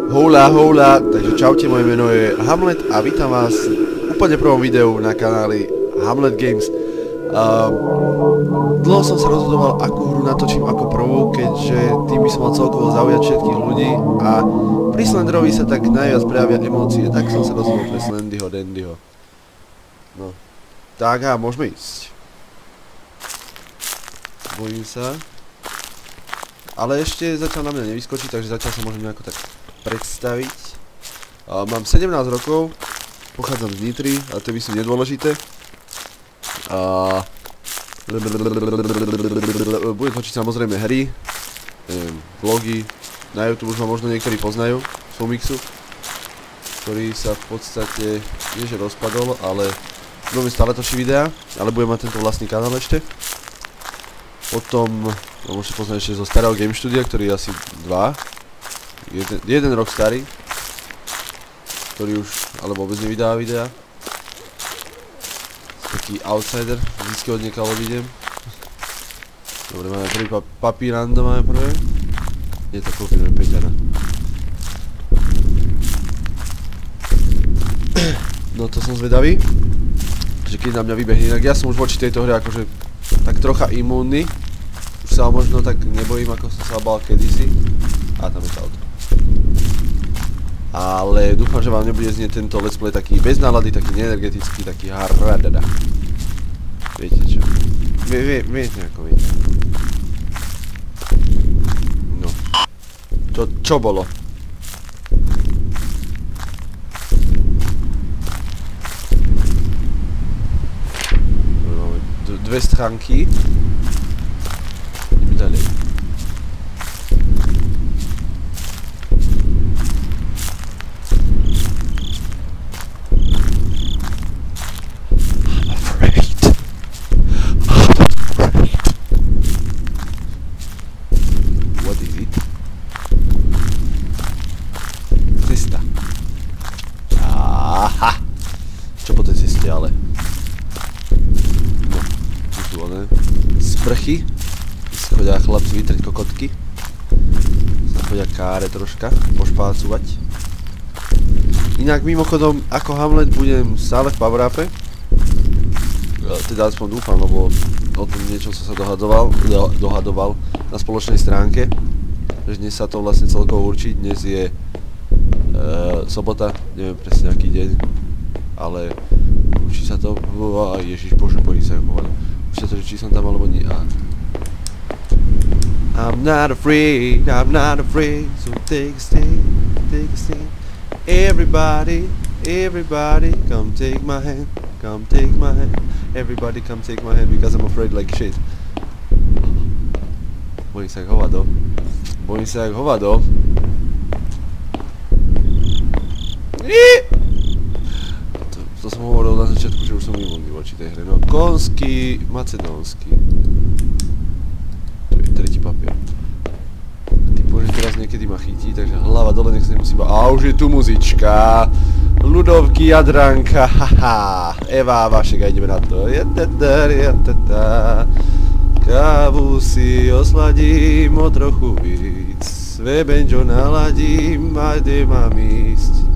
Hola, hola, takže čaute, moje meno je Hamlet a vítam vás v úplne prvom videu na kanáli Hamlet Games. Dlho som sa rozhodoval, akú hru natočím ako prvú, keďže tým by som mal celkovo zaujať všetkých ľudí a pri Slenderovi sa tak najviac prejavia emócie, tak som sa rozhodol pre Slendyho, Dandyho. No, tak a môžeme ísť. Bojím sa. Ale ešte zatiaľ na mňa nevyskočí, takže zatiaľ sa môžem nejako tak predstaviť. Mám 17 rokov, pochádzam z Nitry, ale to by sú nedôležité. Budem točiť samozrejme hry, vlogy, na YouTube už ma možno niektorí poznajú, Fumixu, ktorý sa v podstate, nie že rozpadol, ale veľmi stále točí videá, ale budem mať tento vlastný kanál ešte. Potom, môžete poznať ešte zo starého Game Studia, ktorý je asi jeden rok starý, ktorý už ale vôbec nevydáva videá. Taký outsider, vždycky od niekaľ odídem. Dobre, máme prvý papírando, máme prvé. Nie, tak kúpime Peťana. No to som zvedavý, že keď na mňa vybehne, inak ja som už voči tejto hre akože tak trocha imúnny. Už sa možno tak nebojím, ako som sa bál kedysi. A tam je to auto. Ale dúfam, že vám nebude znieť tento let's play taký bez nálady, taký neenergetický, taký haradada. Viete čo? Viete ako viete. No. Čo bolo? Máme dve stránky. Ideme ďalej. Sprchy, si chodia chlapci vytrieť kokotky, sa chodia káre troška, pošpácovať. Inak mimochodom, ako Hamlet budem stále v power-upe, teda aspoň dúfam, lebo o tom niečo som sa dohadoval na spoločnej stránke, že dnes sa to vlastne celkovo určí, dnes je sobota, neviem presne aký deň, ale určí sa to, ježišbože, bojím sa povedať. Už sa to, či som tam alebo nie. I'm not afraid, so take a stand. Everybody, come take my hand, everybody come take my hand, because I'm afraid like shit. Bojím sa jak hovado. To som hovoril na začiatku, že už som imúnny voči tej hre. No, konský, macedónsky. To je tretí papier. Typujem, že teraz niekedy ma chytí, takže hlava dole, nech sa nemusí báť. A už je tu muzička. Ľudovky, Jadranka, haha. Eva, Vašek, a ideme na to. Kávu si osladím o trochu víc. Sve benžo naladím, a kde mám ísť.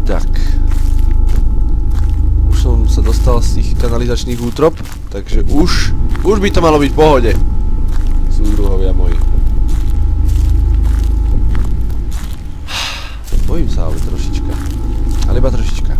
Tak. Už som sa dostal z tých kanalizačných útrop, takže už by to malo byť v pohode. Súdruhovia moji. Bojím sa ale trošička. Ale iba trošička.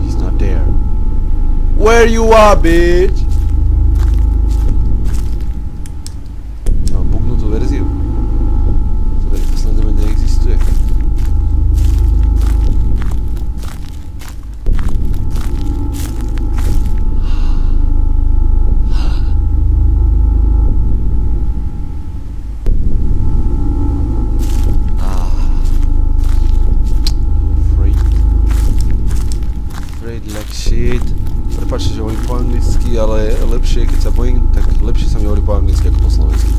He's not there. Where you are, bitch? Verziu, ktorá v poslednej dobe neexistuje. Afraid like shit. Prepáčte, že hovorím po anglicky, ale lepšie, keď sa bojím, tak lepšie sa mi hovorí po anglicky ako po slovensky.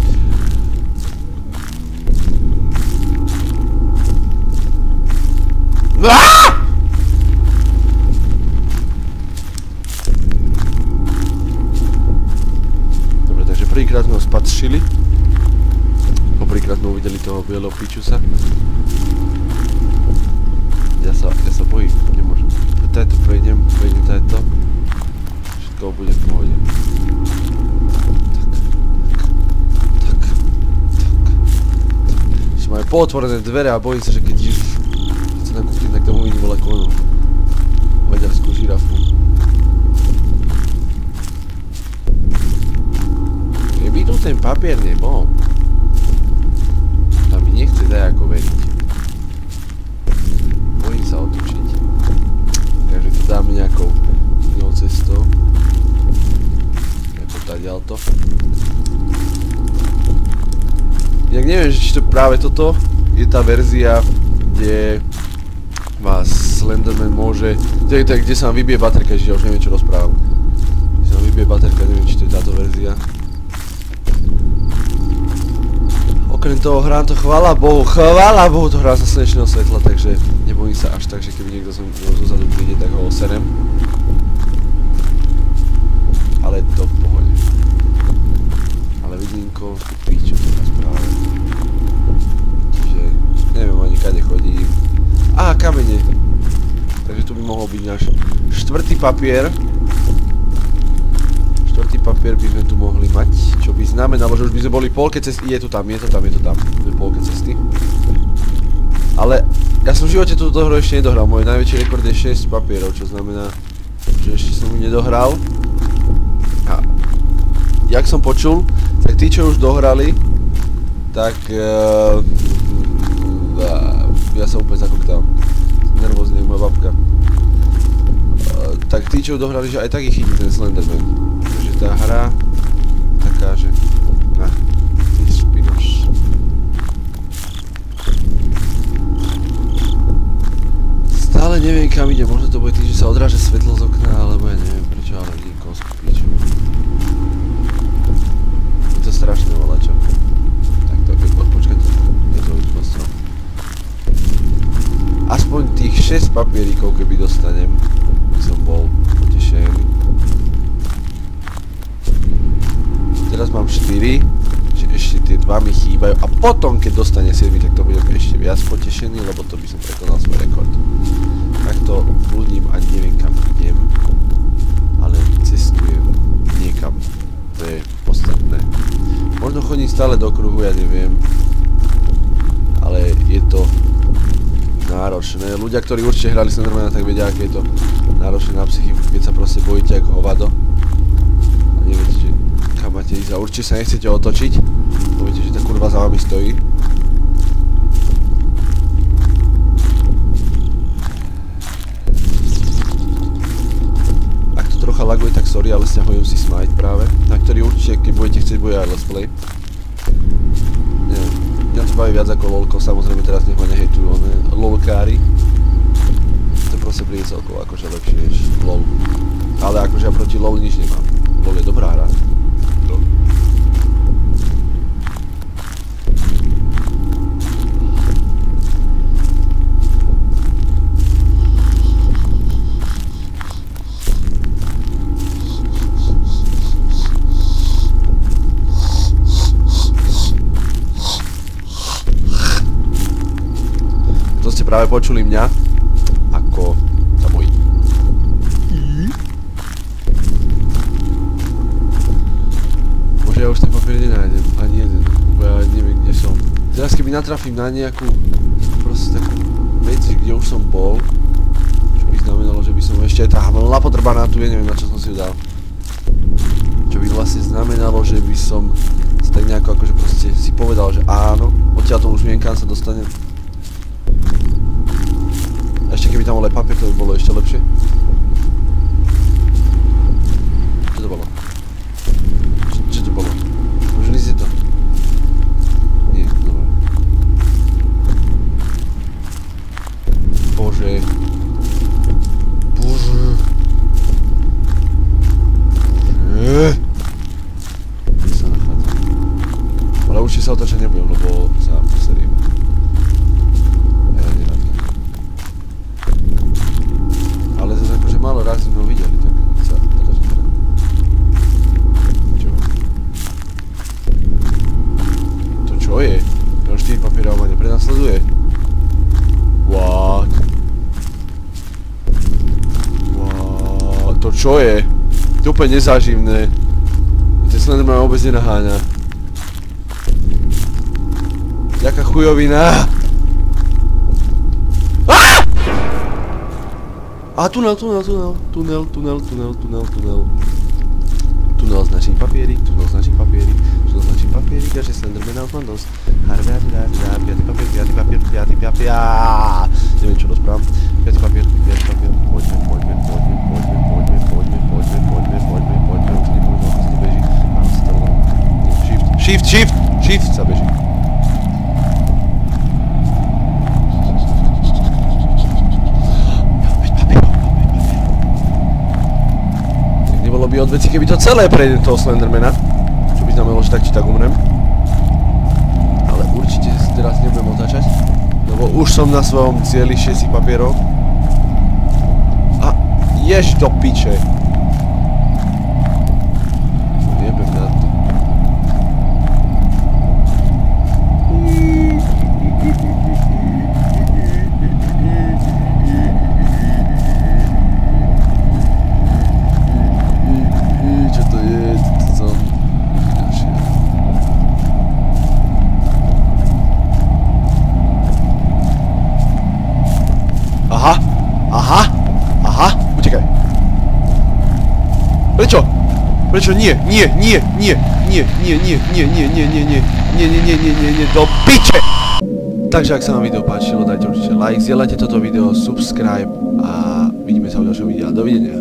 toho bieleho pičusa. Ja sa bojím, nemôžem. Tajto prejdem tajto. Všetko bude v pohode. Tak. Ešte majú pootvorené dvere a bojím sa, že keď sa nakúknem, tak tam uvidím voľa konu. Maďarskú žirafu. Keby tu ten papier nebol, tam mi nechce dať ako veriť. Bojím sa otočiť. Takže to dáme nejakou inou cestou. Ako tadiaľto. Inak neviem, či to práve toto je tá verzia, kde vás Slenderman môže... To je tak, kde sa vám vybije baterka, že ja už neviem, čo rozprávam. Kde sa vám vybije baterka, neviem, či to je táto verzia. Okrem toho hrám to, chvála Bohu, to hrám sa slnečného svetla, takže nebojím sa až tak, že keby niekto zozadu príde, tak ho oserem. Ale to v pohode. Ale vidínko, pičo, teraz práve. Čiže neviem ani kade chodím. Á, kamene. Takže tu by mohol byť náš štvrtý papier. Štvrtý papier by sme tu mohli mať, čo by znamenalo, že už by sme boli v polke cesty. Je to tam. V polke cesty. Ale ja som v živote túto hru ešte nedohral. Môj najväčší rekord je 6 papierov, čo znamená, že ešte som ju nedohral. A jak som počul, tak tí, čo už dohrali, tak ja sa úplne zakoktal. Som nervózny, jak moja babka. Tak tí, čo dohrali, že aj tak ich chytí ten Slenderman. Takže tá hra taká, že... ty špinoš. Stále neviem, kam ide. Možno to bude tým, že sa odráža svetlo z okna, alebo ja neviem prečo, ale vidím kosku piču. Je to strašné volačo. Tak to je, počkajte, je to už postrom. Aspoň tých 6 papierikov, keby dostanem, by som bol potešený. Teraz mám 4, že ešte tie 2 mi chýbajú a potom, keď dostane 7, tak to budem ešte viac potešený, lebo to by som prekonal svoj rekord. Takto blúdim a neviem, kam idem, ale cestujem niekam. To je podstatné. Možno chodím stále do kruhu, ja neviem, ale je to náročné. Ľudia, ktorí určite hrali Slendermana, tak vedia, aké je to náročné na psychiku, keď sa proste bojíte ako hovado. A neviete, že kam máte ísť a určite sa nechcete otočiť. Poviete, že tá kurva za vami stojí. Ak to trocha laguje, tak sorry, ale sťahujem si Smite práve. Na ktorý určite, keď budete chcieť, bude aj Let's Play. Neviem. Mňa to baví viac ako lolko, samozrejme teraz nech ma nehejtujú lolkári. To proste príde celkovo akože lepšie než lol. Ale akože ja proti lol nič nemám. Lol je dobrá hra. Práve počuli mňa, ako sa bojí. Bože, ja už ten papier nenájdem, ani jeden, bo ja neviem, kde som. Teraz keby natrafím na nejakú, proste takú vec, kde už som bol, čo by znamenalo, že by som ešte tá hmlna potrbaná tu je, neviem, na čo som si ju dal. Čo by vlastne znamenalo, že by som tak nejako akože proste si povedal, že áno, odtiaľ to už viem, kam sa dostanem. Ešte keby tam bol aj papier, to by bolo ešte lepšie. Čo to bolo? Čo to bolo? Možno si to? Nie, dobré. Bože. Bože. Kde sa nachádzam? Ale určite sa otočať nebudem, lebo sa poserím. Ale zase akože málo razy sme ho videli, tak sa otočím teda. Čo? To čo je? Ja už 4 papiere čo je? To je úplne nezáživné. Ten Slenderman vôbec nenaháňa. Jaká chujovina! A tunel. Tunel značí papierik, a že Slenderman už mám dosť. Piatý papier. Neviem, čo rozprávam. Piatý papier. Poďme. Už nepovedal, ako sa to beží. Mám sa to Shift sa beží. Nebolo by od veci, keby to celé prejde toho Slendermana. Čo by znamenalo, že tak či tak umrem. Ale určite teraz nebudem otáčať. Lebo už som na svojom cieli 6 papierov. A jež do piče. Jebem na to. Čo to je? To som... Aha, utekaj. Prečo? Nie, do piče! Takže ak sa vám video páčilo, dajte určite like, zdieľajte toto video, subscribe a vidíme sa v ďalšom videu. Dovidenia.